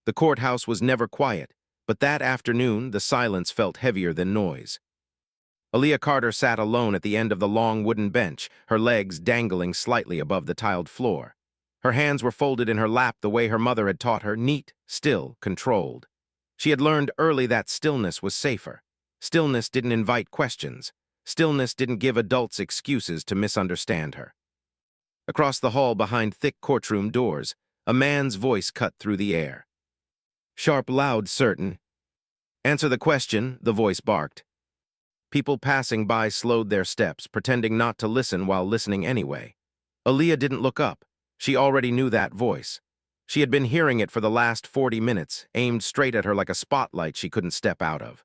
The courthouse was never quiet, but that afternoon the silence felt heavier than noise. Aaliyah Carter sat alone at the end of the long wooden bench, her legs dangling slightly above the tiled floor. Her hands were folded in her lap the way her mother had taught her, neat, still, controlled. She had learned early that stillness was safer. Stillness didn't invite questions. Stillness didn't give adults excuses to misunderstand her. Across the hall behind thick courtroom doors, a man's voice cut through the air. Sharp, loud, certain. "Answer the question," the voice barked. People passing by slowed their steps, pretending not to listen while listening anyway. Aaliyah didn't look up. She already knew that voice. She had been hearing it for the last 40 minutes, aimed straight at her like a spotlight she couldn't step out of.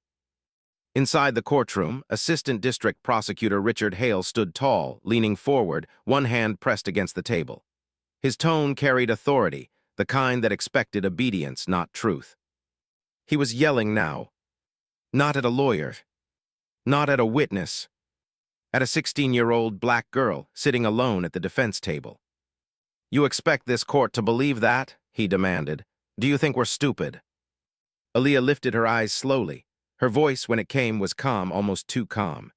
Inside the courtroom, Assistant District Prosecutor Richard Hale stood tall, leaning forward, one hand pressed against the table. His tone carried authority, the kind that expected obedience, not truth. He was yelling now. Not at a lawyer. Not at a witness. At a 16-year-old black girl sitting alone at the defense table. "You expect this court to believe that?" he demanded. "Do you think we're stupid?" Aaliyah lifted her eyes slowly. Her voice, when it came, was calm, almost too calm.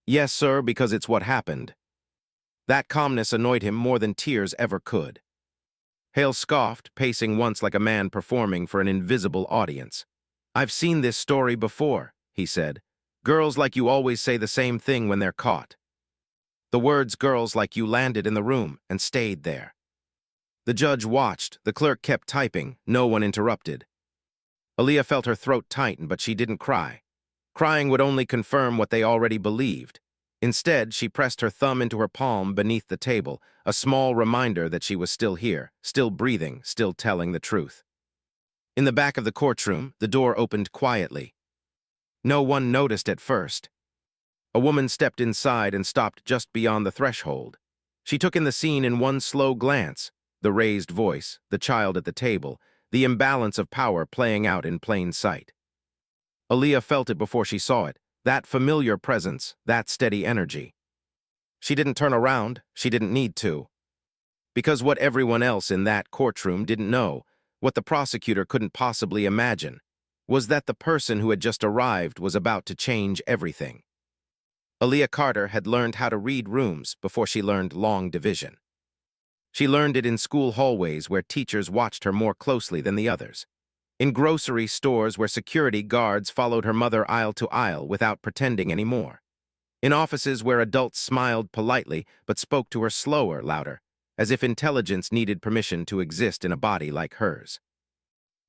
"Yes, sir, because it's what happened." That calmness annoyed him more than tears ever could. Hale scoffed, pacing once like a man performing for an invisible audience. "I've seen this story before," he said. "Girls like you always say the same thing when they're caught." The words "girls like you" landed in the room and stayed there. The judge watched, the clerk kept typing, no one interrupted. Aaliyah felt her throat tighten, but she didn't cry. Crying would only confirm what they already believed. Instead, she pressed her thumb into her palm beneath the table, a small reminder that she was still here, still breathing, still telling the truth. In the back of the courtroom, the door opened quietly. No one noticed at first. A woman stepped inside and stopped just beyond the threshold. She took in the scene in one slow glance, the raised voice, the child at the table, the imbalance of power playing out in plain sight. Aaliyah felt it before she saw it, that familiar presence, that steady energy. She didn't turn around, she didn't need to. Because what everyone else in that courtroom didn't know, what the prosecutor couldn't possibly imagine, was that the person who had just arrived was about to change everything. Aaliyah Carter had learned how to read rooms before she learned long division. She learned it in school hallways where teachers watched her more closely than the others. In grocery stores where security guards followed her mother aisle to aisle without pretending anymore. In offices where adults smiled politely but spoke to her slower, louder, as if intelligence needed permission to exist in a body like hers.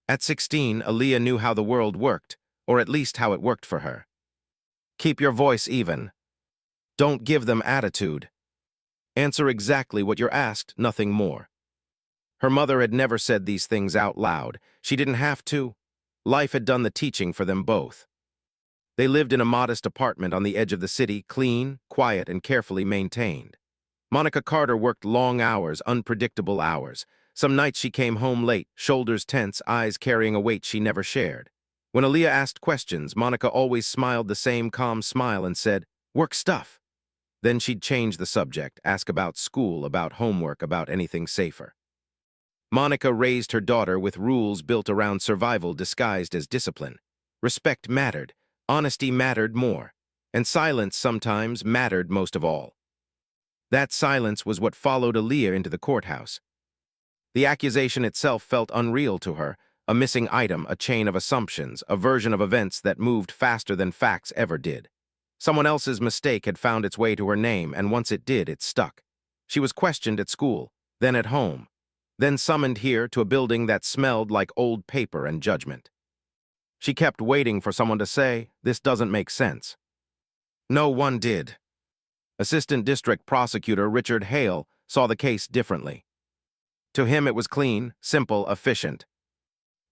At 16, Aaliyah knew how the world worked, or at least how it worked for her. Keep your voice even. Don't give them attitude. Answer exactly what you're asked, nothing more. Her mother had never said these things out loud. She didn't have to. Life had done the teaching for them both. They lived in a modest apartment on the edge of the city, clean, quiet, and carefully maintained. Monica Carter worked long hours, unpredictable hours. Some nights she came home late, shoulders tense, eyes carrying a weight she never shared. When Aaliyah asked questions, Monica always smiled the same calm smile and said, "Work stuff." Then she'd change the subject, ask about school, about homework, about anything safer. Monica raised her daughter with rules built around survival disguised as discipline. Respect mattered, honesty mattered more, and silence sometimes mattered most of all. That silence was what followed Aaliyah into the courthouse. The accusation itself felt unreal to her, a missing item, a chain of assumptions, a version of events that moved faster than facts ever did. Someone else's mistake had found its way to her name, and once it did, it stuck. She was questioned at school, then at home, then summoned here to a building that smelled like old paper and judgment. She kept waiting for someone to say, "This doesn't make sense." No one did. Assistant District Prosecutor Richard Hale saw the case differently. To him it was clean, simple, efficient.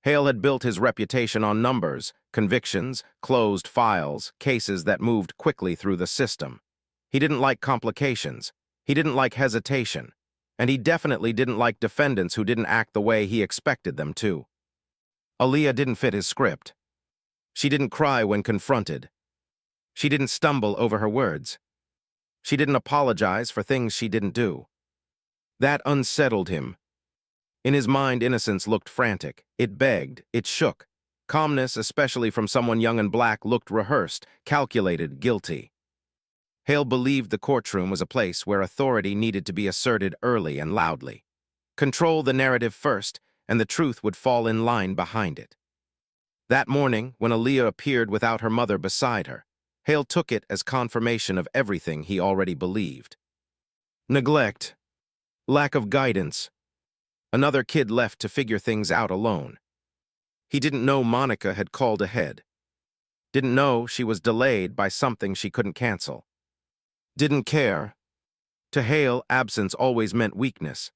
Hale had built his reputation on numbers, convictions, closed files, cases that moved quickly through the system. He didn't like complications. He didn't like hesitation. And he definitely didn't like defendants who didn't act the way he expected them to. Aaliyah didn't fit his script. She didn't cry when confronted. She didn't stumble over her words. She didn't apologize for things she didn't do. That unsettled him. In his mind, innocence looked frantic. It begged, it shook. Calmness, especially from someone young and black, looked rehearsed, calculated, guilty. Hale believed the courtroom was a place where authority needed to be asserted early and loudly. Control the narrative first, and the truth would fall in line behind it. That morning, when Aaliyah appeared without her mother beside her, Hale took it as confirmation of everything he already believed. Neglect. Lack of guidance. Another kid left to figure things out alone. He didn't know Monica had called ahead. Didn't know she was delayed by something she couldn't cancel. Didn't care. To Hale, absence always meant weakness.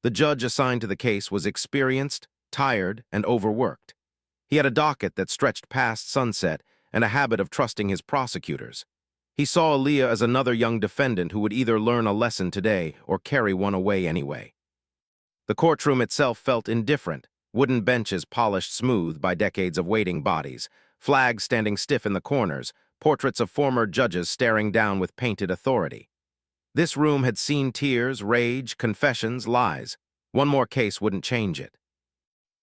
The judge assigned to the case was experienced, tired, and overworked. He had a docket that stretched past sunset and a habit of trusting his prosecutors. He saw Aaliyah as another young defendant who would either learn a lesson today or carry one away anyway. The courtroom itself felt indifferent, wooden benches polished smooth by decades of waiting bodies, flags standing stiff in the corners, portraits of former judges staring down with painted authority. This room had seen tears, rage, confessions, lies. One more case wouldn't change it.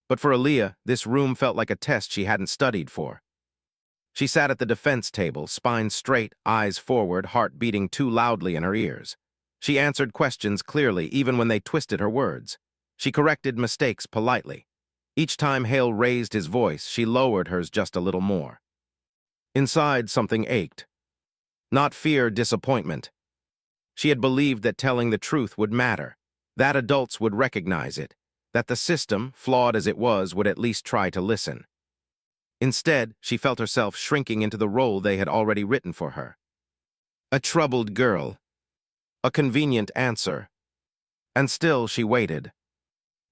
But for Aaliyah, this room felt like a test she hadn't studied for. She sat at the defense table, spine straight, eyes forward, heart beating too loudly in her ears. She answered questions clearly, even when they twisted her words. She corrected mistakes politely. Each time Hale raised his voice, she lowered hers just a little more. Inside, something ached. Not fear, disappointment. She had believed that telling the truth would matter, that adults would recognize it, that the system, flawed as it was, would at least try to listen. Instead, she felt herself shrinking into the role they had already written for her. A troubled girl. A convenient answer. And still she waited.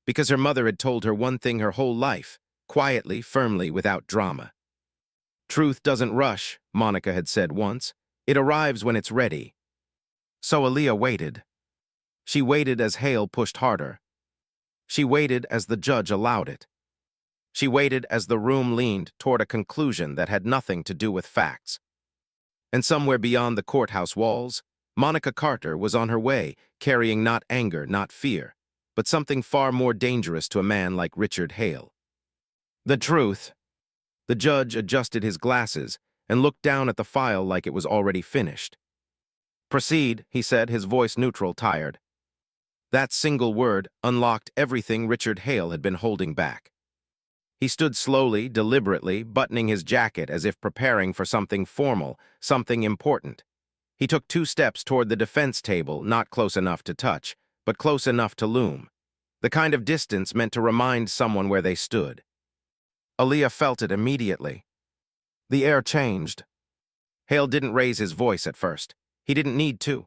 Because her mother had told her one thing her whole life, quietly, firmly, without drama. Truth doesn't rush, Monica had said once. It arrives when it's ready. So Aaliyah waited. She waited as Hale pushed harder. She waited as the judge allowed it. She waited as the room leaned toward a conclusion that had nothing to do with facts. And somewhere beyond the courthouse walls, Monica Carter was on her way, carrying not anger, not fear, but something far more dangerous to a man like Richard Hale. The truth. The judge adjusted his glasses and looked down at the file like it was already finished. Proceed, he said, his voice neutral, tired. That single word unlocked everything Richard Hale had been holding back. He stood slowly, deliberately, buttoning his jacket as if preparing for something formal, something important. He took 2 steps toward the defense table, not close enough to touch, but close enough to loom. The kind of distance meant to remind someone where they stood. Aaliyah felt it immediately. The air changed. Hale didn't raise his voice at first. He didn't need to.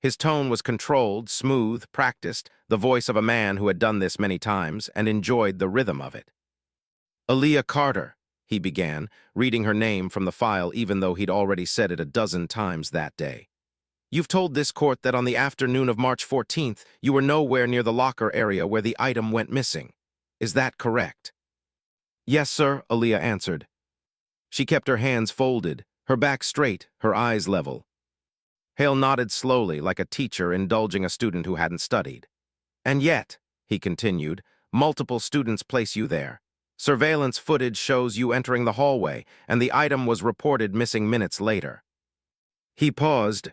His tone was controlled, smooth, practiced, the voice of a man who had done this many times and enjoyed the rhythm of it. Aaliyah Carter, he began, reading her name from the file even though he'd already said it a dozen times that day. You've told this court that on the afternoon of March 14th, you were nowhere near the locker area where the item went missing. Is that correct? Yes, sir, Aaliyah answered. She kept her hands folded, her back straight, her eyes level. Hale nodded slowly, like a teacher indulging a student who hadn't studied. And yet, he continued, multiple students place you there. Surveillance footage shows you entering the hallway, and the item was reported missing minutes later. He paused.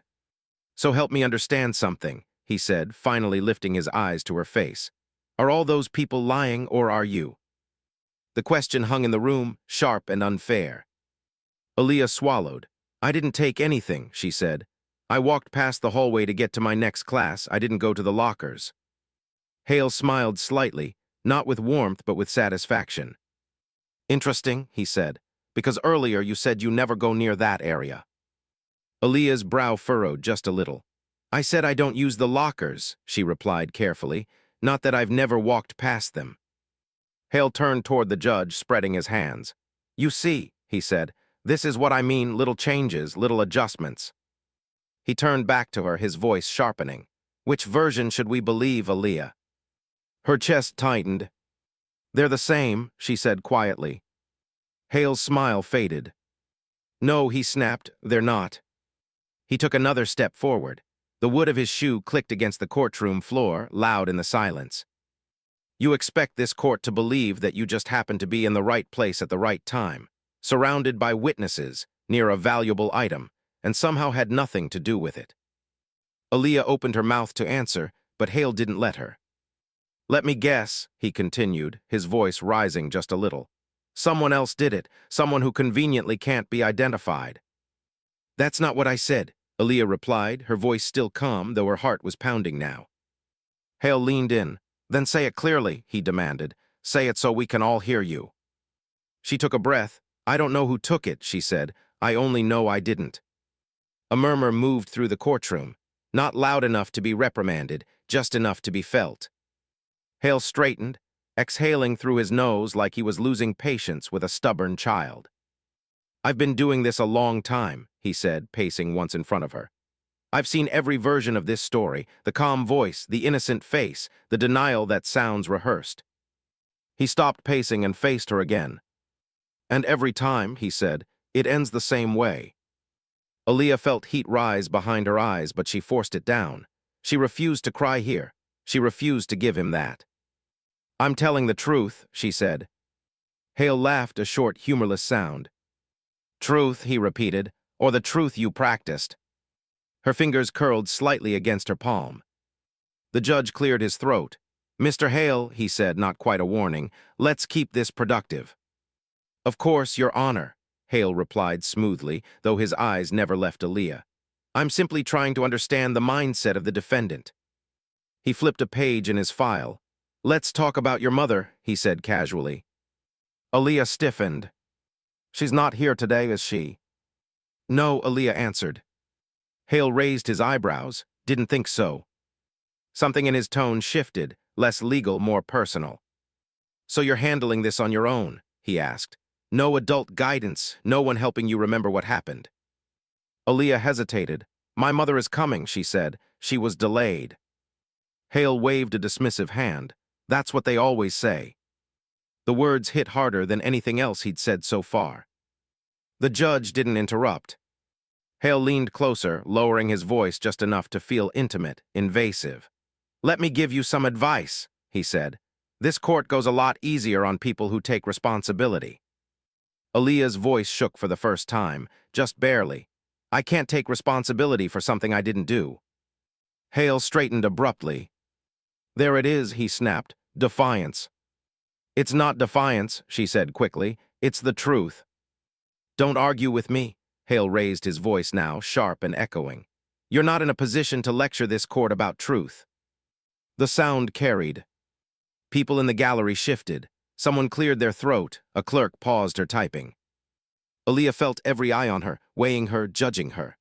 So help me understand something, he said, finally lifting his eyes to her face. Are all those people lying, or are you? The question hung in the room, sharp and unfair. Aaliyah swallowed. I didn't take anything, she said. I walked past the hallway to get to my next class. I didn't go to the lockers. Hale smiled slightly, not with warmth but with satisfaction. Interesting, he said, because earlier you said you never go near that area. Aaliyah's brow furrowed just a little. I said I don't use the lockers, she replied carefully, not that I've never walked past them. Hale turned toward the judge, spreading his hands. You see, he said, this is what I mean, little changes, little adjustments. He turned back to her, his voice sharpening. Which version should we believe, Aaliyah? Her chest tightened. They're the same, she said quietly. Hale's smile faded. No, he snapped, they're not. He took another step forward. The wood of his shoe clicked against the courtroom floor, loud in the silence. You expect this court to believe that you just happened to be in the right place at the right time, surrounded by witnesses, near a valuable item, and somehow had nothing to do with it. Aaliyah opened her mouth to answer, but Hale didn't let her. Let me guess, he continued, his voice rising just a little. Someone else did it, someone who conveniently can't be identified. That's not what I said, Aaliyah replied, her voice still calm, though her heart was pounding now. Hale leaned in. Then say it clearly, he demanded. Say it so we can all hear you. She took a breath. I don't know who took it, she said. I only know I didn't. A murmur moved through the courtroom. Not loud enough to be reprimanded, just enough to be felt. Hale straightened, exhaling through his nose like he was losing patience with a stubborn child. I've been doing this a long time, he said, pacing once in front of her. I've seen every version of this story, the calm voice, the innocent face, the denial that sounds rehearsed. He stopped pacing and faced her again. And every time, he said, it ends the same way. Aaliyah felt heat rise behind her eyes, but she forced it down. She refused to cry here. She refused to give him that. I'm telling the truth, she said. Hale laughed, a short, humorless sound. Truth, he repeated, or the truth you practiced. Her fingers curled slightly against her palm. The judge cleared his throat. Mr. Hale, he said, not quite a warning, let's keep this productive. Of course, Your Honor, Hale replied smoothly, though his eyes never left Aaliyah. I'm simply trying to understand the mindset of the defendant. He flipped a page in his file. Let's talk about your mother, he said casually. Aaliyah stiffened. She's not here today, is she? No, Aaliyah answered. Hale raised his eyebrows. Didn't think so. Something in his tone shifted, less legal, more personal. So you're handling this on your own, he asked. No adult guidance, no one helping you remember what happened. Aaliyah hesitated. My mother is coming, she said. She was delayed. Hale waved a dismissive hand. That's what they always say. The words hit harder than anything else he'd said so far. The judge didn't interrupt. Hale leaned closer, lowering his voice just enough to feel intimate, invasive. Let me give you some advice, he said. This court goes a lot easier on people who take responsibility. Aaliyah's voice shook for the first time, just barely. I can't take responsibility for something I didn't do. Hale straightened abruptly. There it is, he snapped. Defiance. It's not defiance, she said quickly. It's the truth. Don't argue with me. Hale raised his voice now, sharp and echoing. You're not in a position to lecture this court about truth. The sound carried. People in the gallery shifted. Someone cleared their throat. A clerk paused her typing. Aaliyah felt every eye on her, weighing her, judging her.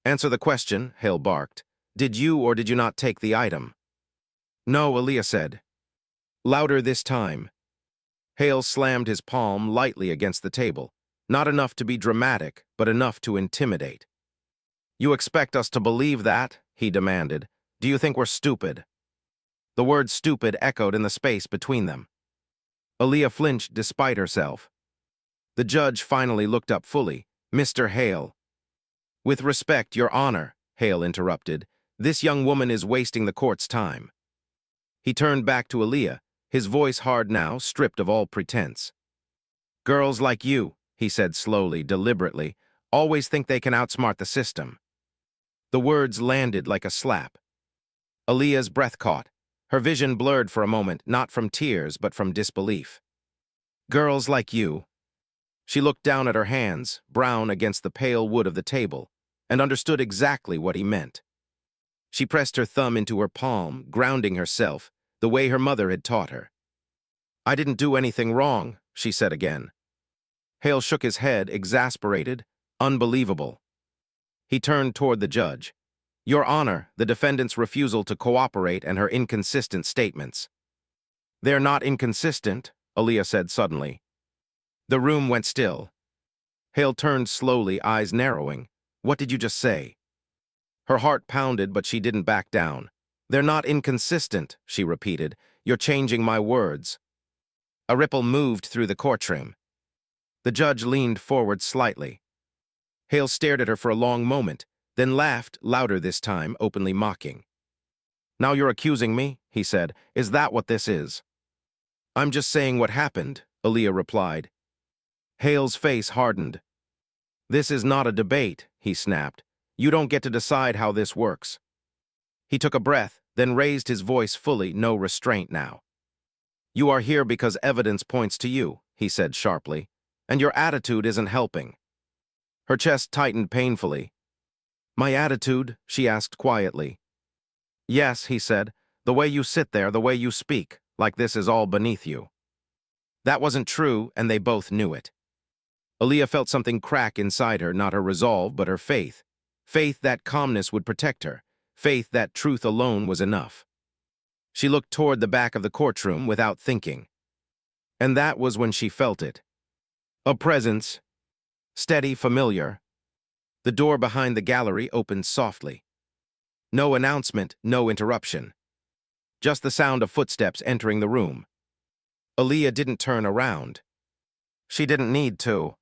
Answer the question, Hale barked. Did you or did you not take the item? No, Aaliyah said. Louder this time. Hale slammed his palm lightly against the table. Not enough to be dramatic, but enough to intimidate. You expect us to believe that? He demanded. Do you think we're stupid? The word stupid echoed in the space between them. Aaliyah flinched despite herself. The judge finally looked up fully. Mr. Hale. With respect, Your Honor, Hale interrupted. This young woman is wasting the court's time. He turned back to Aaliyah, his voice hard now, stripped of all pretense. Girls like you, he said slowly, deliberately, always think they can outsmart the system. The words landed like a slap. Aaliyah's breath caught. Her vision blurred for a moment, not from tears, but from disbelief. Girls like you. She looked down at her hands, brown against the pale wood of the table, and understood exactly what he meant. She pressed her thumb into her palm, grounding herself, the way her mother had taught her. I didn't do anything wrong, she said again. Hale shook his head, exasperated, unbelievable. He turned toward the judge. Your Honor, the defendant's refusal to cooperate and her inconsistent statements. They're not inconsistent, Aaliyah said suddenly. The room went still. Hale turned slowly, eyes narrowing. What did you just say? Her heart pounded, but she didn't back down. They're not inconsistent, she repeated. You're changing my words. A ripple moved through the courtroom. The judge leaned forward slightly. Hale stared at her for a long moment, then laughed, louder this time, openly mocking. Now you're accusing me, he said. Is that what this is? I'm just saying what happened, Aaliyah replied. Hale's face hardened. This is not a debate, he snapped. You don't get to decide how this works. He took a breath, then raised his voice fully, no restraint now. You are here because evidence points to you, he said sharply, and your attitude isn't helping. Her chest tightened painfully. My attitude? She asked quietly. Yes, he said, the way you sit there, the way you speak, like this is all beneath you. That wasn't true, and they both knew it. Aaliyah felt something crack inside her, not her resolve, but her faith. Faith that calmness would protect her. Faith that truth alone was enough. She looked toward the back of the courtroom without thinking. And that was when she felt it. A presence. Steady, familiar. The door behind the gallery opened softly. No announcement, no interruption. Just the sound of footsteps entering the room. Aaliyah didn't turn around. She didn't need to.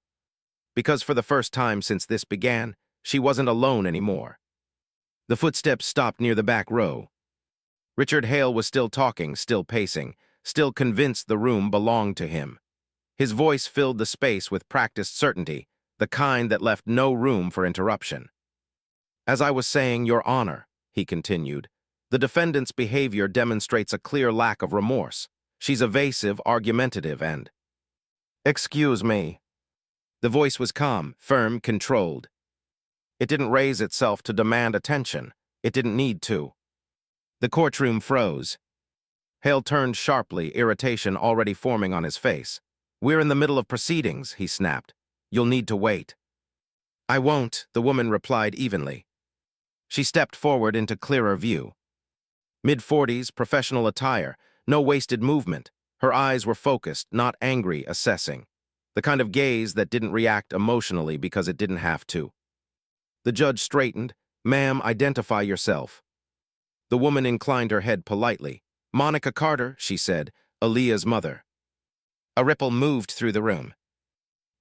Because for the first time since this began, she wasn't alone anymore. The footsteps stopped near the back row. Richard Hale was still talking, still pacing, still convinced the room belonged to him. His voice filled the space with practiced certainty, the kind that left no room for interruption. As I was saying, Your Honor, he continued, the defendant's behavior demonstrates a clear lack of remorse. She's evasive, argumentative, and... Excuse me. The voice was calm, firm, controlled. It didn't raise itself to demand attention. It didn't need to. The courtroom froze. Hale turned sharply, irritation already forming on his face. We're in the middle of proceedings, he snapped. You'll need to wait. I won't, the woman replied evenly. She stepped forward into clearer view. Mid-40s, professional attire, no wasted movement. Her eyes were focused, not angry, assessing. The kind of gaze that didn't react emotionally because it didn't have to. The judge straightened. Ma'am, identify yourself. The woman inclined her head politely. Monica Carter, she said, Aaliyah's mother. A ripple moved through the room.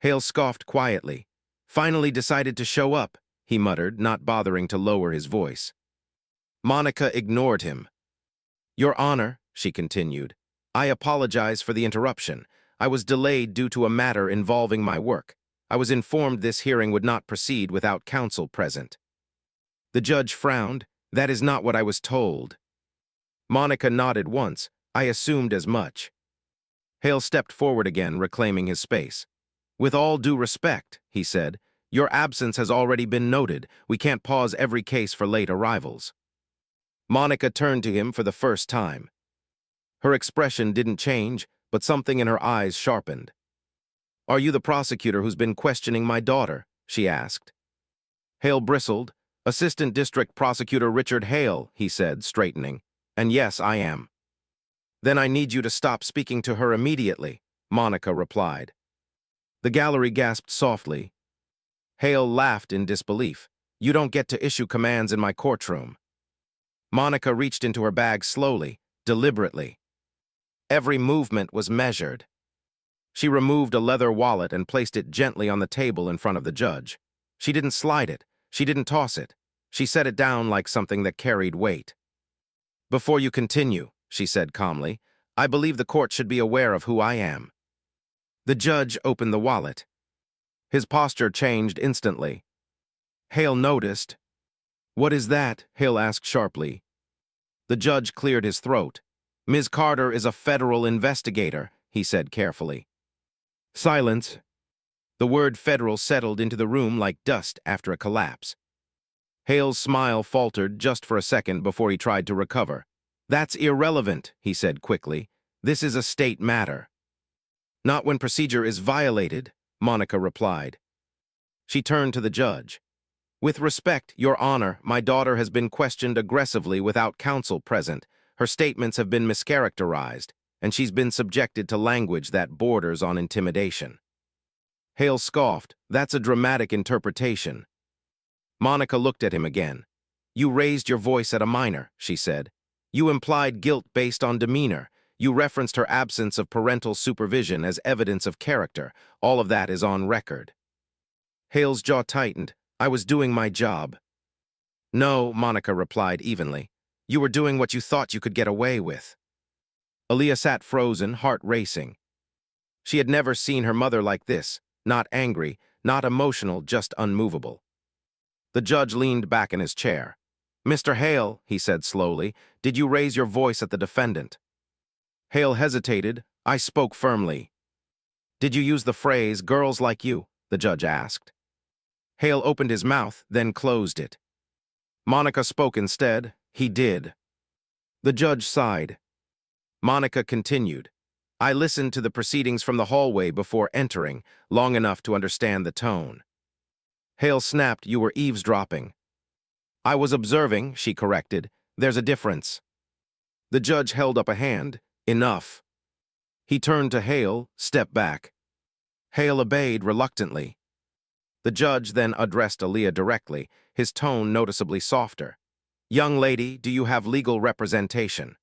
Hale scoffed quietly. Finally decided to show up, he muttered, not bothering to lower his voice. Monica ignored him. Your Honor, she continued, I apologize for the interruption. I was delayed due to a matter involving my work. I was informed this hearing would not proceed without counsel present. The judge frowned. That is not what I was told. Monica nodded once. I assumed as much. Hale stepped forward again, reclaiming his space. With all due respect, he said, your absence has already been noted. We can't pause every case for late arrivals. Monica turned to him for the first time. Her expression didn't change, but something in her eyes sharpened. Are you the prosecutor who's been questioning my daughter? She asked. Hale bristled. Assistant District Prosecutor Richard Hale, he said, straightening. And yes, I am. Then I need you to stop speaking to her immediately, Monica replied. The gallery gasped softly. Hale laughed in disbelief. You don't get to issue commands in my courtroom. Monica reached into her bag slowly, deliberately. Every movement was measured. She removed a leather wallet and placed it gently on the table in front of the judge. She didn't slide it. She didn't toss it. She set it down like something that carried weight. Before you continue, she said calmly, I believe the court should be aware of who I am. The judge opened the wallet. His posture changed instantly. Hale noticed. What is that? Hale asked sharply. The judge cleared his throat. Ms. Carter is a federal investigator, he said carefully. Silence. The word federal settled into the room like dust after a collapse. Hale's smile faltered just for a second before he tried to recover. That's irrelevant, he said quickly. This is a state matter. Not when procedure is violated, Monica replied. She turned to the judge. With respect, Your Honor, my daughter has been questioned aggressively without counsel present. Her statements have been mischaracterized, and she's been subjected to language that borders on intimidation. Hale scoffed. That's a dramatic interpretation. Monica looked at him again. You raised your voice at a minor, she said. You implied guilt based on demeanor. You referenced her absence of parental supervision as evidence of character. All of that is on record. Hale's jaw tightened. I was doing my job. No, Monica replied evenly. You were doing what you thought you could get away with. Aaliyah sat frozen, heart racing. She had never seen her mother like this, not angry, not emotional, just unmovable. The judge leaned back in his chair. "Mr. Hale," he said slowly, "did you raise your voice at the defendant?" Hale hesitated. "I spoke firmly." "Did you use the phrase, 'girls like you'?" the judge asked. Hale opened his mouth, then closed it. Monica spoke instead. "He did." The judge sighed. Monica continued. "I listened to the proceedings from the hallway before entering, long enough to understand the tone." Hale snapped, "You were eavesdropping." "I was observing," she corrected. "There's a difference." The judge held up a hand. "Enough." He turned to Hale, "Step back." Hale obeyed reluctantly. The judge then addressed Aaliyah directly, his tone noticeably softer. "Young lady, do you have legal representation?"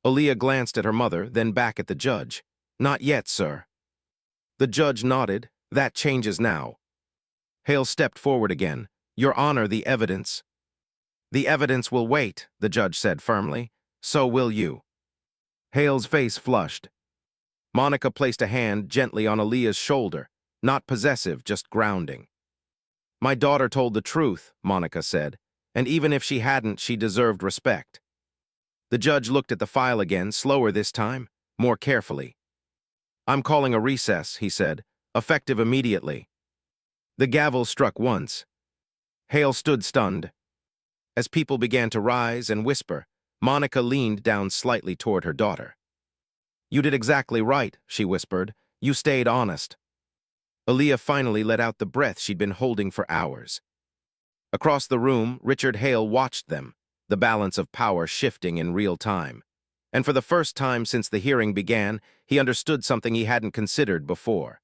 Aaliyah glanced at her mother, then back at the judge. "Not yet, sir." The judge nodded. "That changes now." Hale stepped forward again. "Your Honor, the evidence." "The evidence will wait," the judge said firmly. "So will you." Hale's face flushed. Monica placed a hand gently on Aaliyah's shoulder, not possessive, just grounding. "My daughter told the truth," Monica said, "and even if she hadn't, she deserved respect." The judge looked at the file again, slower this time, more carefully. "I'm calling a recess," he said, "effective immediately." The gavel struck once. Hale stood stunned. As people began to rise and whisper, Monica leaned down slightly toward her daughter. "You did exactly right," she whispered. "You stayed honest." Aaliyah finally let out the breath she'd been holding for hours. Across the room, Richard Hale watched them, the balance of power shifting in real time. And for the first time since the hearing began, he understood something he hadn't considered before.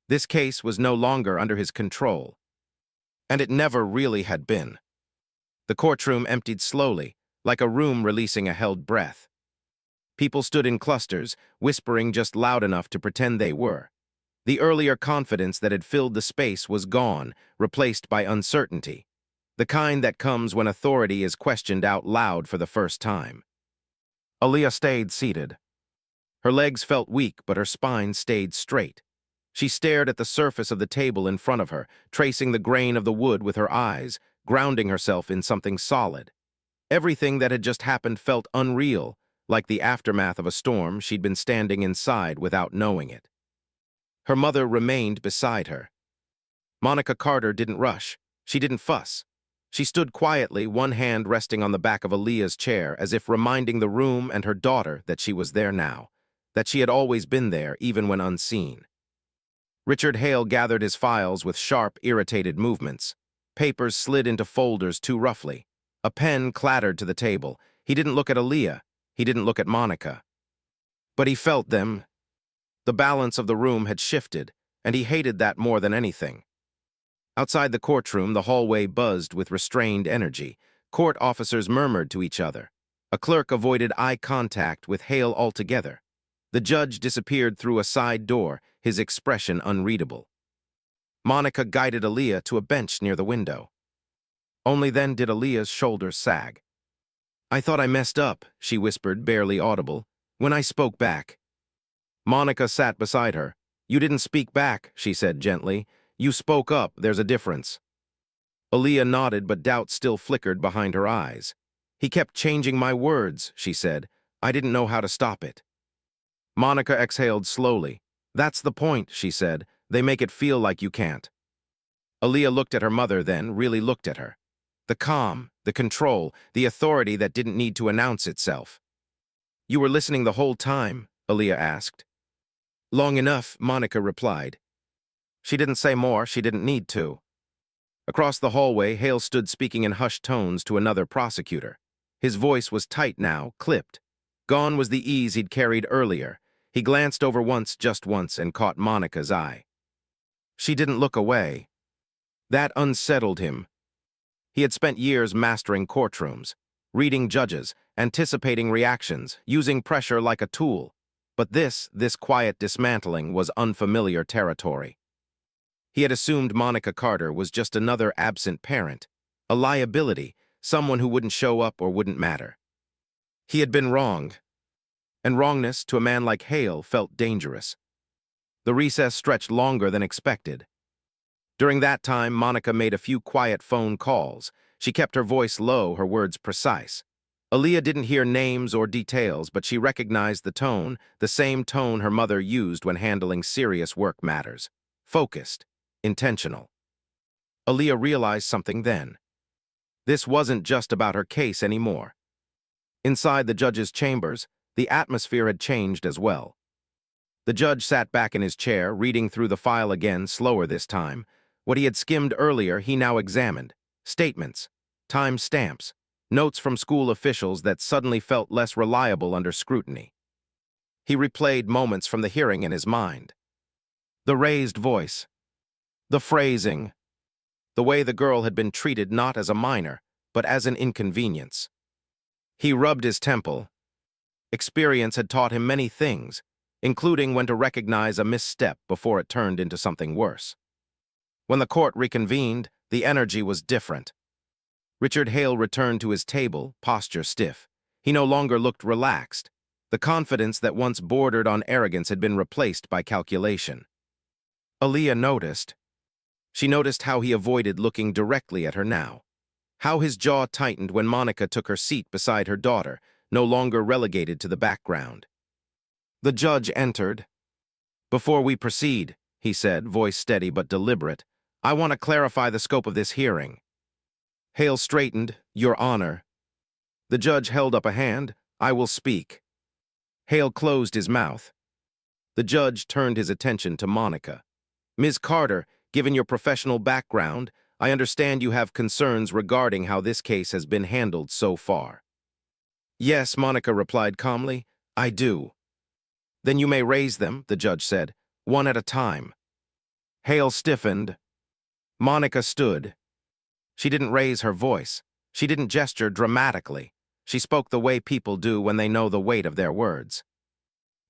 This case was no longer under his control. And it never really had been. The courtroom emptied slowly, like a room releasing a held breath. People stood in clusters, whispering just loud enough to pretend they were. The earlier confidence that had filled the space was gone, replaced by uncertainty, the kind that comes when authority is questioned out loud for the first time. Aaliyah stayed seated. Her legs felt weak, but her spine stayed straight. She stared at the surface of the table in front of her, tracing the grain of the wood with her eyes, grounding herself in something solid. Everything that had just happened felt unreal, like the aftermath of a storm she'd been standing inside without knowing it. Her mother remained beside her. Monica Carter didn't rush. She didn't fuss. She stood quietly, one hand resting on the back of Aaliyah's chair, as if reminding the room and her daughter that she was there now, that she had always been there, even when unseen. Richard Hale gathered his files with sharp, irritated movements. Papers slid into folders too roughly. A pen clattered to the table. He didn't look at Aaliyah. He didn't look at Monica. But he felt them. The balance of the room had shifted, and he hated that more than anything. Outside the courtroom, the hallway buzzed with restrained energy. Court officers murmured to each other. A clerk avoided eye contact with Hale altogether. The judge disappeared through a side door, his expression unreadable. Monica guided Aaliyah to a bench near the window. Only then did Aaliyah's shoulders sag. "I thought I messed up," she whispered, barely audible, "when I spoke back." Monica sat beside her. "You didn't speak back," she said gently. "You spoke up, there's a difference." Aaliyah nodded, but doubt still flickered behind her eyes. "He kept changing my words," she said. "I didn't know how to stop it." Monica exhaled slowly. "That's the point," she said. "They make it feel like you can't." Aaliyah looked at her mother then, really looked at her. The calm, the control, the authority that didn't need to announce itself. "You were listening the whole time?" Aaliyah asked. "Long enough," Monica replied. She didn't say more, she didn't need to. Across the hallway, Hale stood speaking in hushed tones to another prosecutor. His voice was tight now, clipped. Gone was the ease he'd carried earlier. He glanced over once, just once, and caught Monica's eye. She didn't look away. That unsettled him. He had spent years mastering courtrooms, reading judges, anticipating reactions, using pressure like a tool. But this quiet dismantling was unfamiliar territory. He had assumed Monica Carter was just another absent parent, a liability, someone who wouldn't show up or wouldn't matter. He had been wrong. And wrongness to a man like Hale felt dangerous. The recess stretched longer than expected. During that time, Monica made a few quiet phone calls. She kept her voice low, her words precise. Aaliyah didn't hear names or details, but she recognized the tone, the same tone her mother used when handling serious work matters. Focused, intentional. Aaliyah realized something then. This wasn't just about her case anymore. Inside the judge's chambers, the atmosphere had changed as well. The judge sat back in his chair, reading through the file again, slower this time. What he had skimmed earlier, he now examined. Statements, time stamps, notes from school officials that suddenly felt less reliable under scrutiny. He replayed moments from the hearing in his mind. The raised voice, the phrasing, the way the girl had been treated not as a minor, but as an inconvenience. He rubbed his temple. Experience had taught him many things, including when to recognize a misstep before it turned into something worse. When the court reconvened, the energy was different. Richard Hale returned to his table, posture stiff. He no longer looked relaxed. The confidence that once bordered on arrogance had been replaced by calculation. Aaliyah noticed. She noticed how he avoided looking directly at her now. How his jaw tightened when Monica took her seat beside her daughter, no longer relegated to the background. The judge entered. "Before we proceed," he said, voice steady but deliberate, "I want to clarify the scope of this hearing." Hale straightened. "Your Honor." The judge held up a hand. "I will speak." Hale closed his mouth. The judge turned his attention to Monica. "Ms. Carter, given your professional background, I understand you have concerns regarding how this case has been handled so far." "Yes," Monica replied calmly, "I do." "Then you may raise them," the judge said, "one at a time." Hale stiffened. Monica stood. She didn't raise her voice. She didn't gesture dramatically. She spoke the way people do when they know the weight of their words.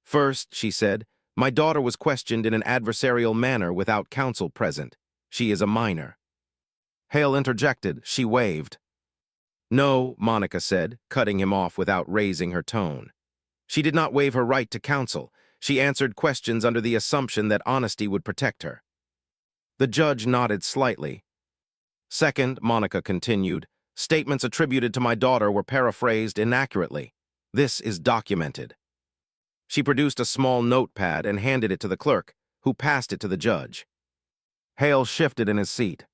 "First," she said, "my daughter was questioned in an adversarial manner without counsel present. She is a minor." Hale interjected. She waved. "No," Monica said, cutting him off without raising her tone. She did not waive her right to counsel. She answered questions under the assumption that honesty would protect her. The judge nodded slightly. "Second," Monica continued, "statements attributed to my daughter were paraphrased inaccurately. This is documented." She produced a small notepad and handed it to the clerk, who passed it to the judge. Hale shifted in his seat.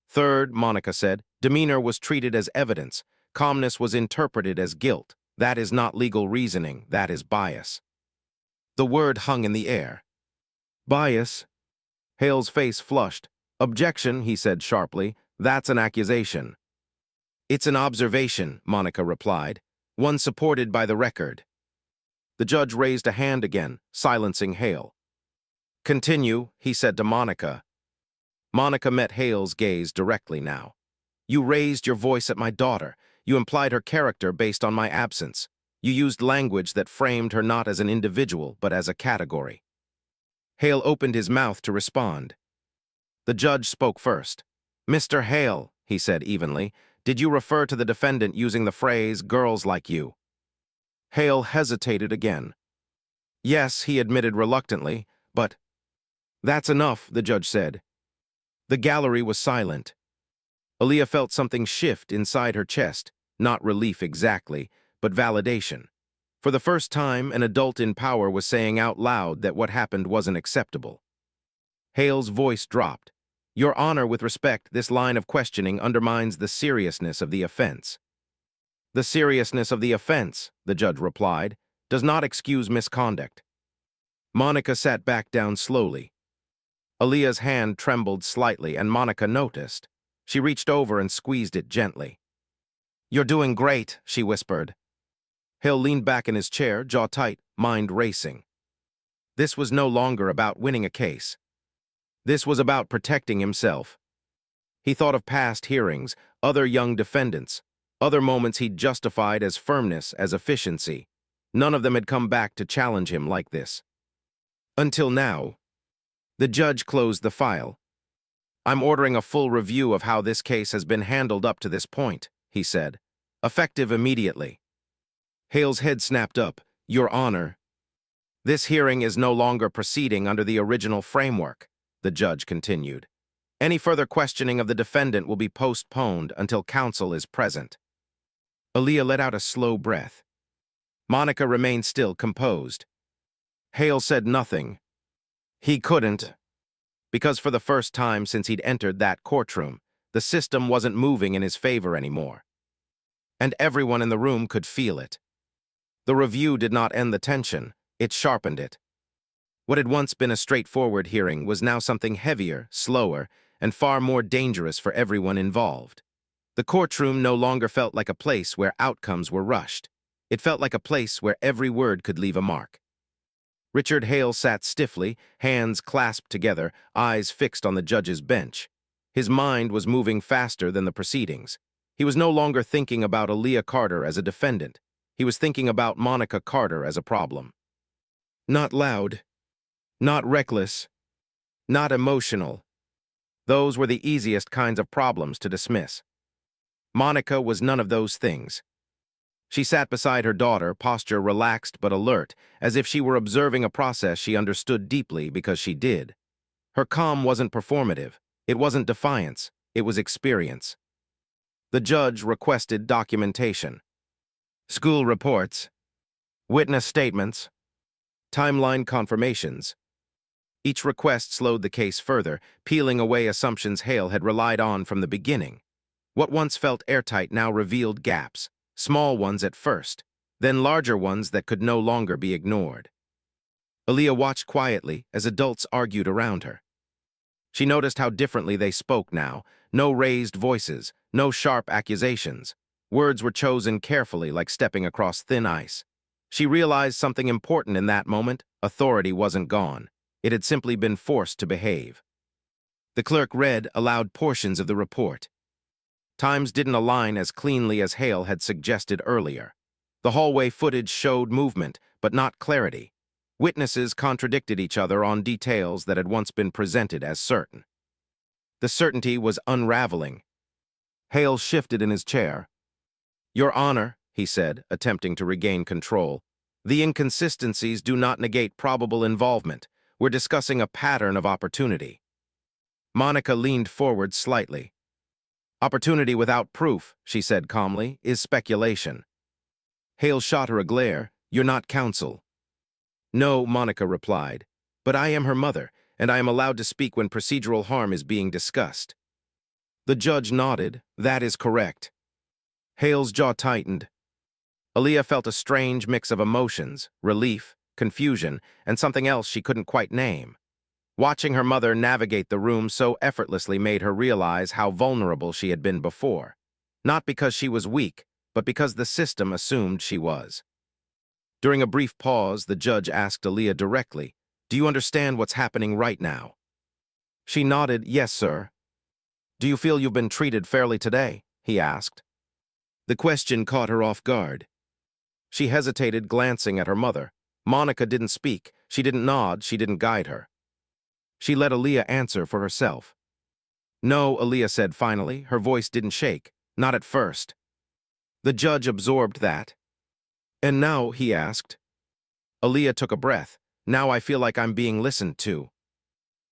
"Third," Monica said, "demeanor was treated as evidence. Calmness was interpreted as guilt. That is not legal reasoning, that is bias." The word hung in the air. "Bias?" Hale's face flushed. "Objection," he said sharply. "That's an accusation." "It's an observation," Monica replied, "one supported by the record." The judge raised a hand again, silencing Hale. "Continue," he said to Monica. Monica met Hale's gaze directly now. "You raised your voice at my daughter. You implied her character based on my absence. You used language that framed her not as an individual, but as a category." Hale opened his mouth to respond. The judge spoke first. "Mr. Hale," he said evenly, "did you refer to the defendant using the phrase, 'girls like you'?" Hale hesitated again. "Yes," he admitted reluctantly, "but—" "That's enough," the judge said. The gallery was silent. Aaliyah felt something shift inside her chest, not relief exactly, but validation. For the first time, an adult in power was saying out loud that what happened wasn't acceptable. Hale's voice dropped. "Your Honor, with respect, this line of questioning undermines the seriousness of the offense." "The seriousness of the offense," the judge replied, "does not excuse misconduct." Monica sat back down slowly. Aaliyah's hand trembled slightly, and Monica noticed. She reached over and squeezed it gently. "You're doing great," she whispered. Hale leaned back in his chair, jaw tight, mind racing. This was no longer about winning a case. This was about protecting himself. He thought of past hearings, other young defendants, other moments he'd justified as firmness, as efficiency. None of them had come back to challenge him like this. Until now. The judge closed the file. "I'm ordering a full review of how this case has been handled up to this point," he said. "Effective immediately." Hale's head snapped up. Your Honor, this hearing is no longer proceeding under the original framework, the judge continued. Any further questioning of the defendant will be postponed until counsel is present. Aaliyah let out a slow breath. Monica remained still, composed. Hale said nothing. He couldn't, because for the first time since he'd entered that courtroom, the system wasn't moving in his favor anymore. And everyone in the room could feel it. The review did not end the tension, it sharpened it. What had once been a straightforward hearing was now something heavier, slower, and far more dangerous for everyone involved. The courtroom no longer felt like a place where outcomes were rushed. It felt like a place where every word could leave a mark. Richard Hale sat stiffly, hands clasped together, eyes fixed on the judge's bench. His mind was moving faster than the proceedings. He was no longer thinking about Aaliyah Carter as a defendant. He was thinking about Monica Carter as a problem. Not loud, not reckless, not emotional. Those were the easiest kinds of problems to dismiss. Monica was none of those things. She sat beside her daughter, posture relaxed but alert, as if she were observing a process she understood deeply because she did. Her calm wasn't performative. It wasn't defiance. It was experience. The judge requested documentation. School reports, witness statements, timeline confirmations. Each request slowed the case further, peeling away assumptions Hale had relied on from the beginning. What once felt airtight now revealed gaps, small ones at first, then larger ones that could no longer be ignored. Aaliyah watched quietly as adults argued around her. She noticed how differently they spoke now, no raised voices, no sharp accusations. Words were chosen carefully, like stepping across thin ice. She realized something important in that moment. Authority wasn't gone. It had simply been forced to behave. The clerk read aloud portions of the report. Times didn't align as cleanly as Hale had suggested earlier. The hallway footage showed movement, but not clarity. Witnesses contradicted each other on details that had once been presented as certain. The certainty was unraveling. Hale shifted in his chair. Your Honor, he said, attempting to regain control, the inconsistencies do not negate probable involvement. We're discussing a pattern of opportunity. Monica leaned forward slightly. Opportunity without proof, she said calmly, is speculation. Hale shot her a glare. You're not counsel. No, Monica replied, but I am her mother, and I am allowed to speak when procedural harm is being discussed. The judge nodded. That is correct. Hale's jaw tightened. Aaliyah felt a strange mix of emotions, relief, confusion, and something else she couldn't quite name. Watching her mother navigate the room so effortlessly made her realize how vulnerable she had been before. Not because she was weak, but because the system assumed she was. During a brief pause, the judge asked Aaliyah directly, Do you understand what's happening right now? She nodded, Yes, sir. Do you feel you've been treated fairly today? He asked. The question caught her off guard. She hesitated, glancing at her mother. Monica didn't speak. She didn't nod. She didn't guide her. She let Aaliyah answer for herself. No, Aaliyah said finally. Her voice didn't shake. Not at first. The judge absorbed that. And now, he asked. Aaliyah took a breath. Now I feel like I'm being listened to.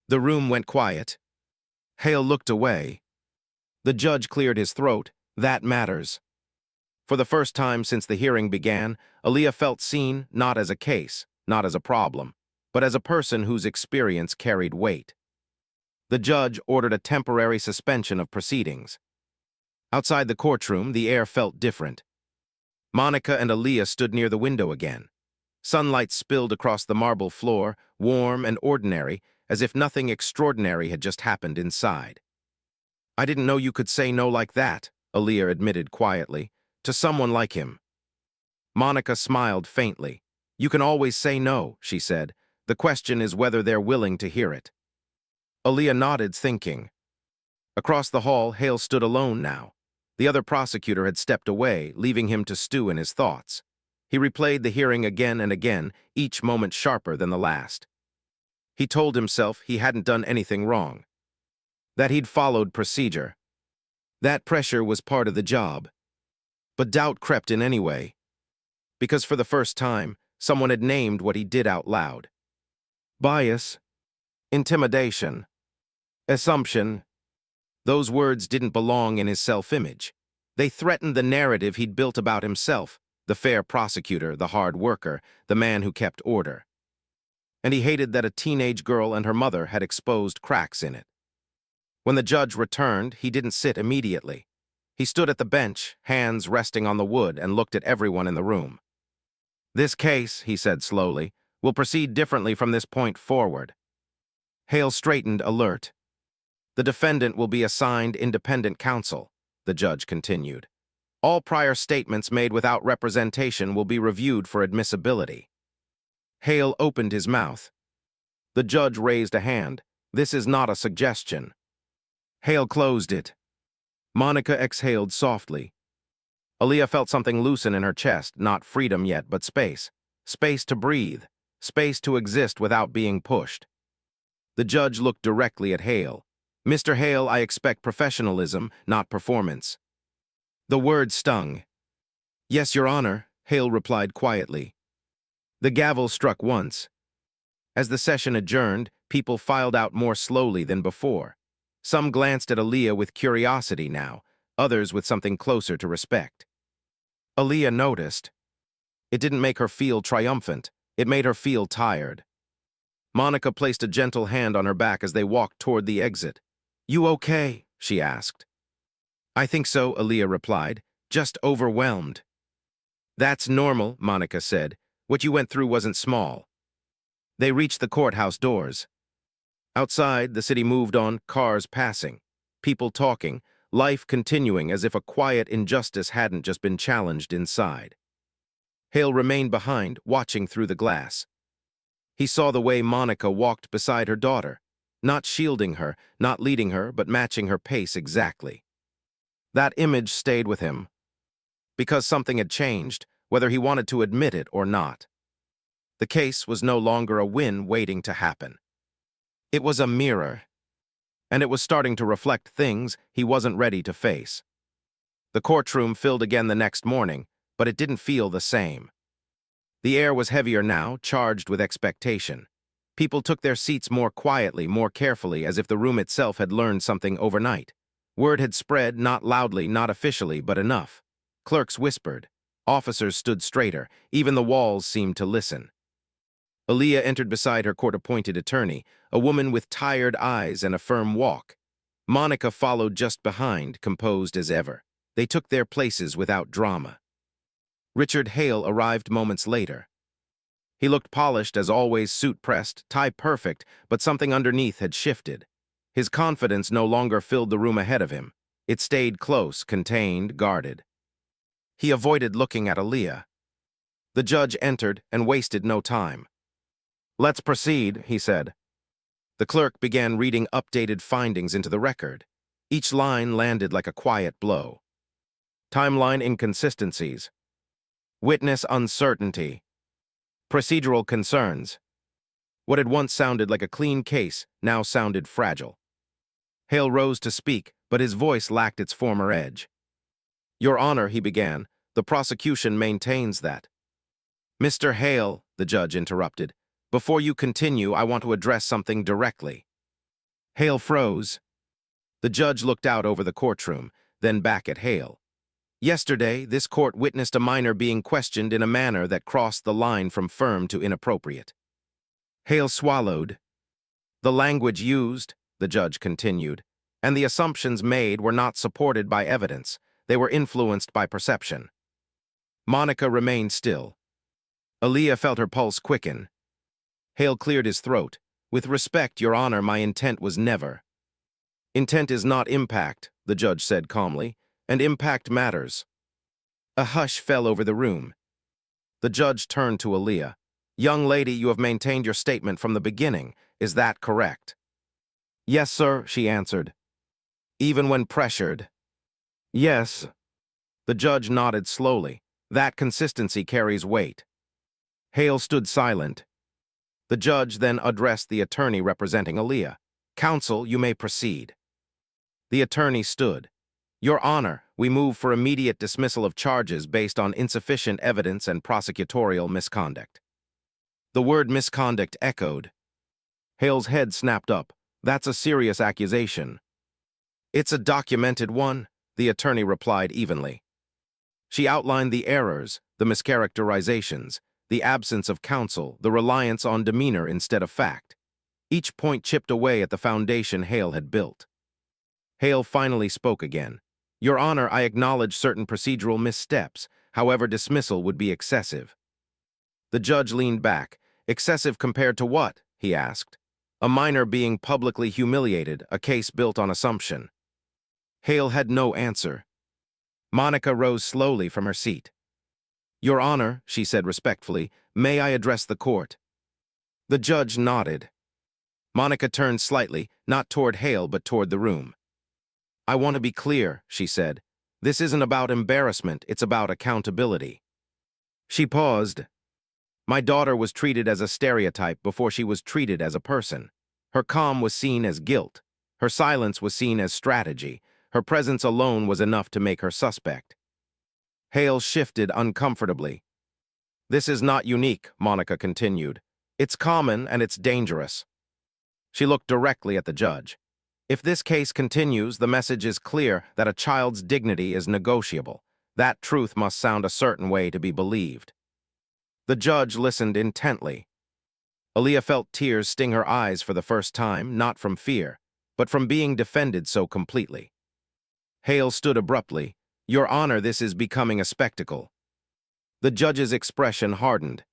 The room went quiet. Hale looked away. The judge cleared his throat. That matters. For the first time since the hearing began, Aaliyah felt seen not as a case, not as a problem, but as a person whose experience carried weight. The judge ordered a temporary suspension of proceedings. Outside the courtroom, the air felt different. Monica and Aaliyah stood near the window again. Sunlight spilled across the marble floor, warm and ordinary, as if nothing extraordinary had just happened inside. I didn't know you could say no like that, Aaliyah admitted quietly, to someone like him. Monica smiled faintly. You can always say no, she said. The question is whether they're willing to hear it. Aaliyah nodded, thinking. Across the hall, Hale stood alone now. The other prosecutor had stepped away, leaving him to stew in his thoughts. He replayed the hearing again and again, each moment sharper than the last. He told himself he hadn't done anything wrong, that he'd followed procedure. That pressure was part of the job. But doubt crept in anyway. Because for the first time, Someone had named what he did out loud. Bias, intimidation, assumption. Those words didn't belong in his self-image. They threatened the narrative he'd built about himself, the fair prosecutor, the hard worker, the man who kept order. And he hated that a teenage girl and her mother had exposed cracks in it. When the judge returned, he didn't sit immediately. He stood at the bench, hands resting on the wood, and looked at everyone in the room. This case, he said slowly, will proceed differently from this point forward. Hale straightened, alert. The defendant will be assigned independent counsel, the judge continued. All prior statements made without representation will be reviewed for admissibility. Hale opened his mouth. The judge raised a hand. This is not a suggestion. Hale closed it. Monica exhaled softly. Aaliyah felt something loosen in her chest, not freedom yet, but space. Space to breathe. Space to exist without being pushed. The judge looked directly at Hale. Mr. Hale, I expect professionalism, not performance. The word stung. Yes, Your Honor, Hale replied quietly. The gavel struck once. As the session adjourned, people filed out more slowly than before. Some glanced at Aaliyah with curiosity now, others with something closer to respect. Aaliyah noticed. It didn't make her feel triumphant. It made her feel tired. Monica placed a gentle hand on her back as they walked toward the exit. You okay? She asked. I think so, Aaliyah replied. Just overwhelmed. That's normal, Monica said. What you went through wasn't small. They reached the courthouse doors. Outside, the city moved on, cars passing, people talking, life continuing as if a quiet injustice hadn't just been challenged inside. Hale remained behind, watching through the glass. He saw the way Monica walked beside her daughter, not shielding her, not leading her, but matching her pace exactly. That image stayed with him, because something had changed, whether he wanted to admit it or not. The case was no longer a win waiting to happen. It was a mirror, and it was starting to reflect things he wasn't ready to face. The courtroom filled again the next morning, but it didn't feel the same. The air was heavier now, charged with expectation. People took their seats more quietly, more carefully, as if the room itself had learned something overnight. Word had spread, not loudly, not officially, but enough. Clerks whispered. Officers stood straighter. Even the walls seemed to listen. Aaliyah entered beside her court-appointed attorney, a woman with tired eyes and a firm walk. Monica followed just behind, composed as ever. They took their places without drama. Richard Hale arrived moments later. He looked polished as always, suit-pressed, tie perfect, but something underneath had shifted. His confidence no longer filled the room ahead of him. It stayed close, contained, guarded. He avoided looking at Aaliyah. The judge entered and wasted no time. Let's proceed, he said. The clerk began reading updated findings into the record. Each line landed like a quiet blow. Timeline inconsistencies. Witness uncertainty. Procedural concerns. What had once sounded like a clean case now sounded fragile. Hale rose to speak, but his voice lacked its former edge. Your Honor, he began, the prosecution maintains that. Mr. Hale, the judge interrupted, before you continue, I want to address something directly. Hale froze. The judge looked out over the courtroom, then back at Hale. Yesterday, this court witnessed a minor being questioned in a manner that crossed the line from firm to inappropriate. Hale swallowed. The language used, the judge continued, and the assumptions made were not supported by evidence. They were influenced by perception. Monica remained still. Aaliyah felt her pulse quicken. Hale cleared his throat. With respect, Your Honor, my intent was never. Intent is not impact, the judge said calmly, and impact matters. A hush fell over the room. The judge turned to Aaliyah. Young lady, you have maintained your statement from the beginning. Is that correct? Yes, sir, she answered. Even when pressured? Yes. The judge nodded slowly. That consistency carries weight. Hale stood silent. The judge then addressed the attorney representing Aaliyah. Counsel, you may proceed. The attorney stood. Your Honor, we move for immediate dismissal of charges based on insufficient evidence and prosecutorial misconduct. The word misconduct echoed. Hale's head snapped up. That's a serious accusation. It's a documented one, the attorney replied evenly. She outlined the errors, the mischaracterizations, the absence of counsel, the reliance on demeanor instead of fact. Each point chipped away at the foundation Hale had built. Hale finally spoke again. Your Honor, I acknowledge certain procedural missteps. However, dismissal would be excessive. The judge leaned back. Excessive compared to what? He asked. A minor being publicly humiliated, a case built on assumption. Hale had no answer. Monica rose slowly from her seat. Your Honor, she said respectfully, may I address the court? The judge nodded. Monica turned slightly, not toward Hale but toward the room. I want to be clear, she said. This isn't about embarrassment, it's about accountability. She paused. My daughter was treated as a stereotype before she was treated as a person. Her calm was seen as guilt. Her silence was seen as strategy. Her presence alone was enough to make her suspect. Hale shifted uncomfortably. This is not unique, Monica continued. It's common and it's dangerous. She looked directly at the judge. If this case continues, the message is clear that a child's dignity is negotiable. That truth must sound a certain way to be believed. The judge listened intently. Aaliyah felt tears sting her eyes for the first time, not from fear, but from being defended so completely. Hale stood abruptly. Your Honor, this is becoming a spectacle. The judge's expression hardened.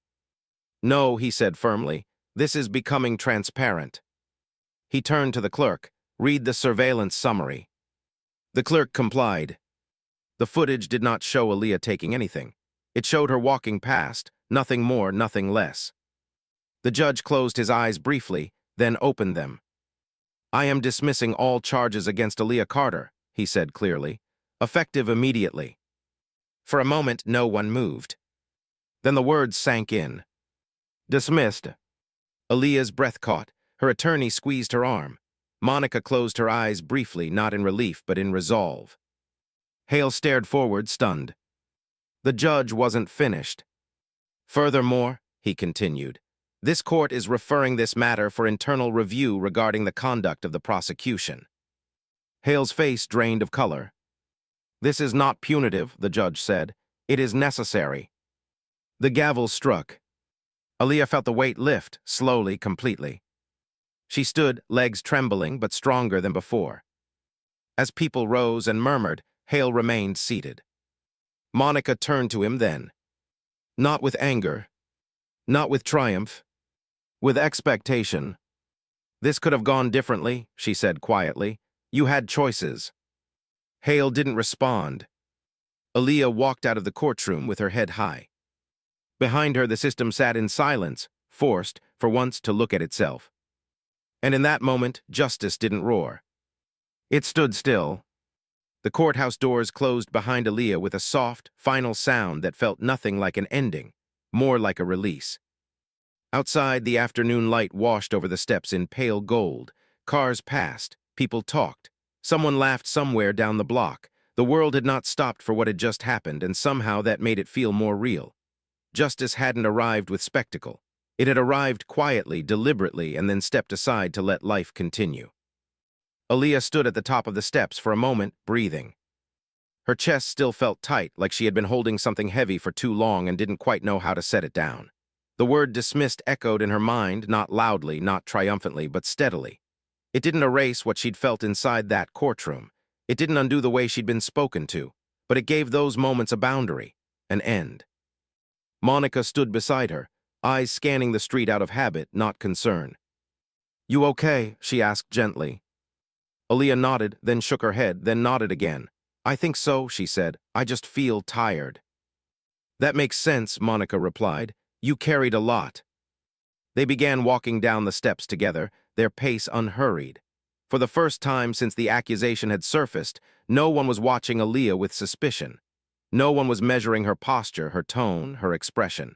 No, he said firmly, this is becoming transparent. He turned to the clerk. Read the surveillance summary. The clerk complied. The footage did not show Aaliyah taking anything. It showed her walking past, nothing more, nothing less. The judge closed his eyes briefly, then opened them. I am dismissing all charges against Aaliyah Carter, he said clearly, effective immediately. For a moment, no one moved. Then the words sank in. Dismissed. Aaliyah's breath caught. Her attorney squeezed her arm. Monica closed her eyes briefly, not in relief, but in resolve. Hale stared forward, stunned. The judge wasn't finished. Furthermore, he continued, this court is referring this matter for internal review regarding the conduct of the prosecution. Hale's face drained of color. This is not punitive, the judge said. It is necessary. The gavel struck. Aaliyah felt the weight lift, slowly, completely. She stood, legs trembling but stronger than before. As people rose and murmured, Hale remained seated. Monica turned to him then. Not with anger, not with triumph, with expectation. This could have gone differently, she said quietly. You had choices. Hale didn't respond. Aaliyah walked out of the courtroom with her head high. Behind her, the system sat in silence, forced, for once, to look at itself. And in that moment, justice didn't roar. It stood still. The courthouse doors closed behind Aaliyah with a soft, final sound that felt nothing like an ending, more like a release. Outside, the afternoon light washed over the steps in pale gold. Cars passed. People talked. Someone laughed somewhere down the block. The world had not stopped for what had just happened, and somehow that made it feel more real. Justice hadn't arrived with spectacle. It had arrived quietly, deliberately, and then stepped aside to let life continue. Aaliyah stood at the top of the steps for a moment, breathing. Her chest still felt tight, like she had been holding something heavy for too long and didn't quite know how to set it down. The word dismissed echoed in her mind, not loudly, not triumphantly, but steadily. It didn't erase what she'd felt inside that courtroom. It didn't undo the way she'd been spoken to, but it gave those moments a boundary, an end. Monica stood beside her, eyes scanning the street out of habit, not concern. You okay? She asked gently. Aaliyah nodded, then shook her head, then nodded again. I think so, she said. I just feel tired. That makes sense, Monica replied. You carried a lot. They began walking down the steps together, their pace unhurried. For the first time since the accusation had surfaced, no one was watching Aaliyah with suspicion. No one was measuring her posture, her tone, her expression.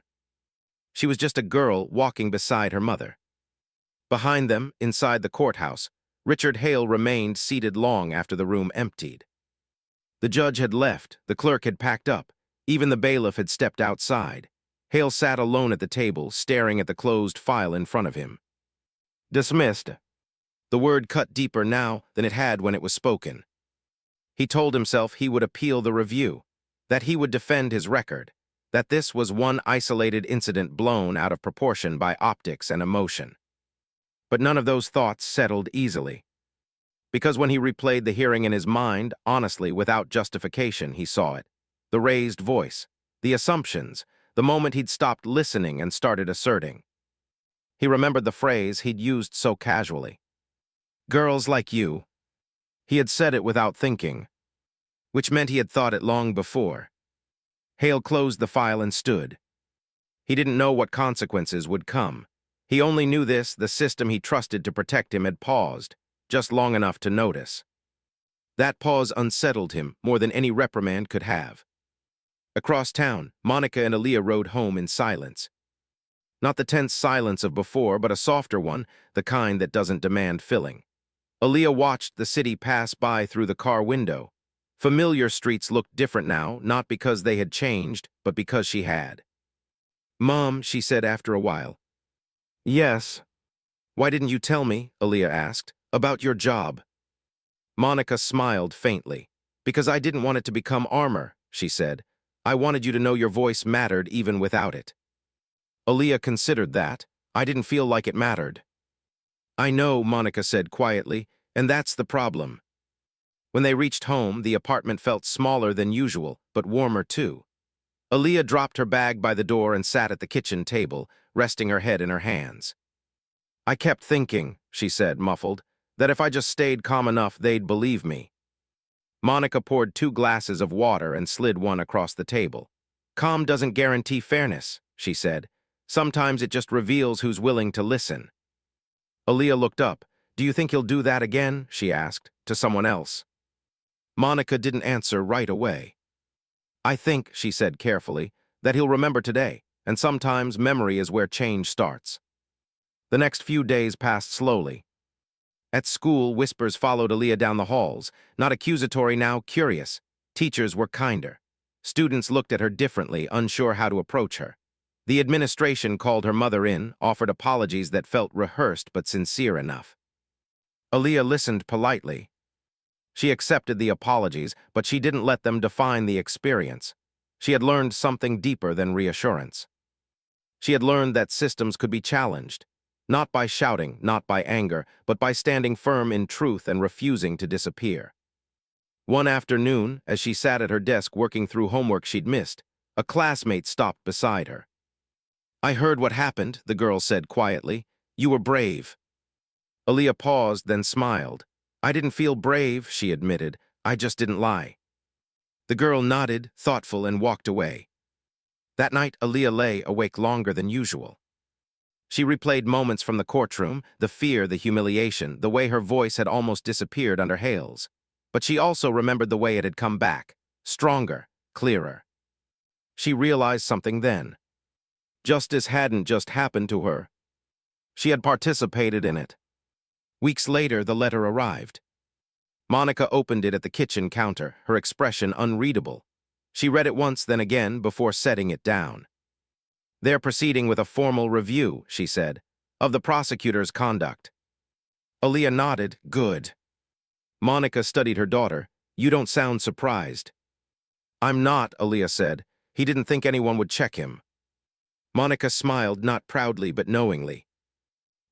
She was just a girl walking beside her mother. Behind them, inside the courthouse, Richard Hale remained seated long after the room emptied. The judge had left, the clerk had packed up, even the bailiff had stepped outside. Hale sat alone at the table, staring at the closed file in front of him. Dismissed. The word cut deeper now than it had when it was spoken. He told himself he would appeal the review, that he would defend his record, that this was one isolated incident blown out of proportion by optics and emotion. But none of those thoughts settled easily. Because when he replayed the hearing in his mind, honestly, without justification, he saw it. The raised voice, the assumptions, the moment he'd stopped listening and started asserting. He remembered the phrase he'd used so casually. Girls like you. He had said it without thinking, which meant he had thought it long before. Hale closed the file and stood. He didn't know what consequences would come. He only knew this: the system he trusted to protect him had paused, just long enough to notice. That pause unsettled him more than any reprimand could have. Across town, Monica and Aaliyah rode home in silence. Not the tense silence of before, but a softer one, the kind that doesn't demand filling. Aaliyah watched the city pass by through the car window. Familiar streets looked different now, not because they had changed, but because she had. Mom, she said after a while. Yes. Why didn't you tell me, Aaliyah asked, about your job? Monica smiled faintly. Because I didn't want it to become armor, she said. I wanted you to know your voice mattered even without it. Aaliyah considered that. I didn't feel like it mattered. I know, Monica said quietly, and that's the problem. When they reached home, the apartment felt smaller than usual, but warmer too. Aaliyah dropped her bag by the door and sat at the kitchen table, resting her head in her hands. I kept thinking, she said, muffled, that if I just stayed calm enough, they'd believe me. Monica poured 2 glasses of water and slid one across the table. Calm doesn't guarantee fairness, she said. Sometimes it just reveals who's willing to listen. Aaliyah looked up. Do you think he'll do that again? She asked, to someone else. Monica didn't answer right away. I think, she said carefully, that he'll remember today, and sometimes memory is where change starts. The next few days passed slowly. At school, whispers followed Aaliyah down the halls, not accusatory now, curious. Teachers were kinder. Students looked at her differently, unsure how to approach her. The administration called her mother in, offered apologies that felt rehearsed but sincere enough. Aaliyah listened politely. She accepted the apologies, but she didn't let them define the experience. She had learned something deeper than reassurance. She had learned that systems could be challenged, not by shouting, not by anger, but by standing firm in truth and refusing to disappear. One afternoon, as she sat at her desk working through homework she'd missed, a classmate stopped beside her. I heard what happened, the girl said quietly. You were brave. Aaliyah paused, then smiled. I didn't feel brave, she admitted. I just didn't lie. The girl nodded, thoughtful, and walked away. That night, Aaliyah lay awake longer than usual. She replayed moments from the courtroom, the fear, the humiliation, the way her voice had almost disappeared under Hale's. But she also remembered the way it had come back, stronger, clearer. She realized something then. Justice hadn't just happened to her. She had participated in it. Weeks later, the letter arrived. Monica opened it at the kitchen counter, her expression unreadable. She read it once, then again, before setting it down. They're proceeding with a formal review, she said, of the prosecutor's conduct. Aaliyah nodded. Good. Monica studied her daughter. You don't sound surprised. I'm not, Aaliyah said. He didn't think anyone would check him. Monica smiled, not proudly but knowingly.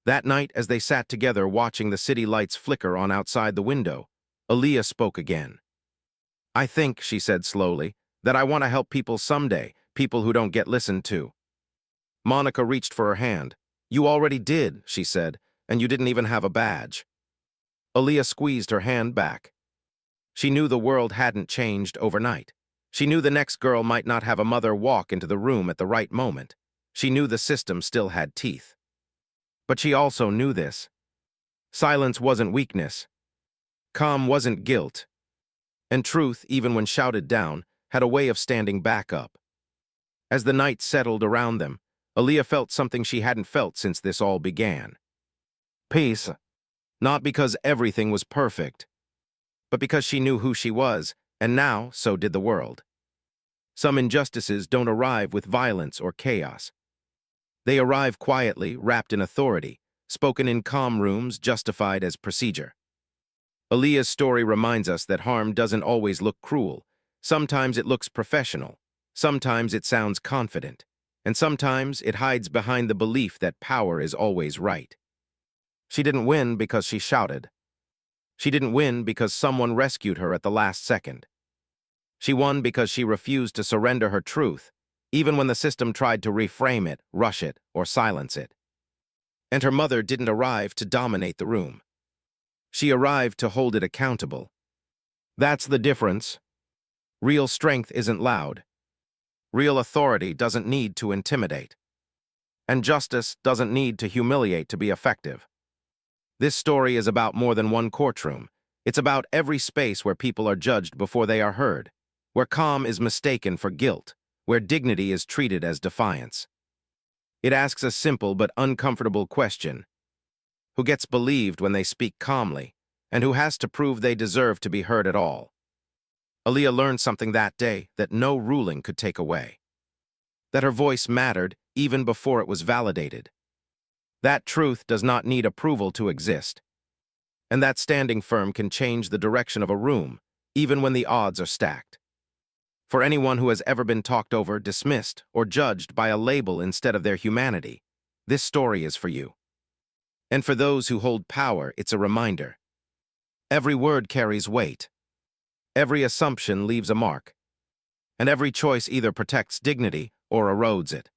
That night, as they sat together watching the city lights flicker on outside the window, Aaliyah spoke again. I think, she said slowly, that I want to help people someday, people who don't get listened to. Monica reached for her hand. You already did, she said, and you didn't even have a badge. Aaliyah squeezed her hand back. She knew the world hadn't changed overnight. She knew the next girl might not have a mother walk into the room at the right moment. She knew the system still had teeth. But she also knew this. Silence wasn't weakness. Calm wasn't guilt. And truth, even when shouted down, had a way of standing back up. As the night settled around them, Aaliyah felt something she hadn't felt since this all began. Peace. Not because everything was perfect, but because she knew who she was, and now so did the world. Some injustices don't arrive with violence or chaos. They arrive quietly, wrapped in authority, spoken in calm rooms, justified as procedure. Aaliyah's story reminds us that harm doesn't always look cruel. Sometimes it looks professional. Sometimes it sounds confident. And sometimes it hides behind the belief that power is always right. She didn't win because she shouted. She didn't win because someone rescued her at the last second. She won because she refused to surrender her truth, even when the system tried to reframe it, rush it, or silence it. And her mother didn't arrive to dominate the room. She arrived to hold it accountable. That's the difference. Real strength isn't loud. Real authority doesn't need to intimidate. And justice doesn't need to humiliate to be effective. This story is about more than one courtroom. It's about every space where people are judged before they are heard, where calm is mistaken for guilt, where dignity is treated as defiance. It asks a simple but uncomfortable question. Who gets believed when they speak calmly, and who has to prove they deserve to be heard at all? Aaliyah learned something that day that no ruling could take away. That her voice mattered even before it was validated. That truth does not need approval to exist. And that standing firm can change the direction of a room, even when the odds are stacked. For anyone who has ever been talked over, dismissed, or judged by a label instead of their humanity, this story is for you. And for those who hold power, it's a reminder. Every word carries weight. Every assumption leaves a mark. And every choice either protects dignity or erodes it.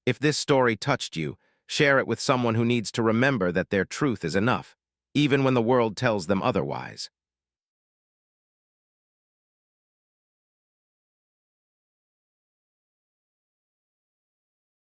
If this story touched you, share it with someone who needs to remember that their truth is enough, even when the world tells them otherwise.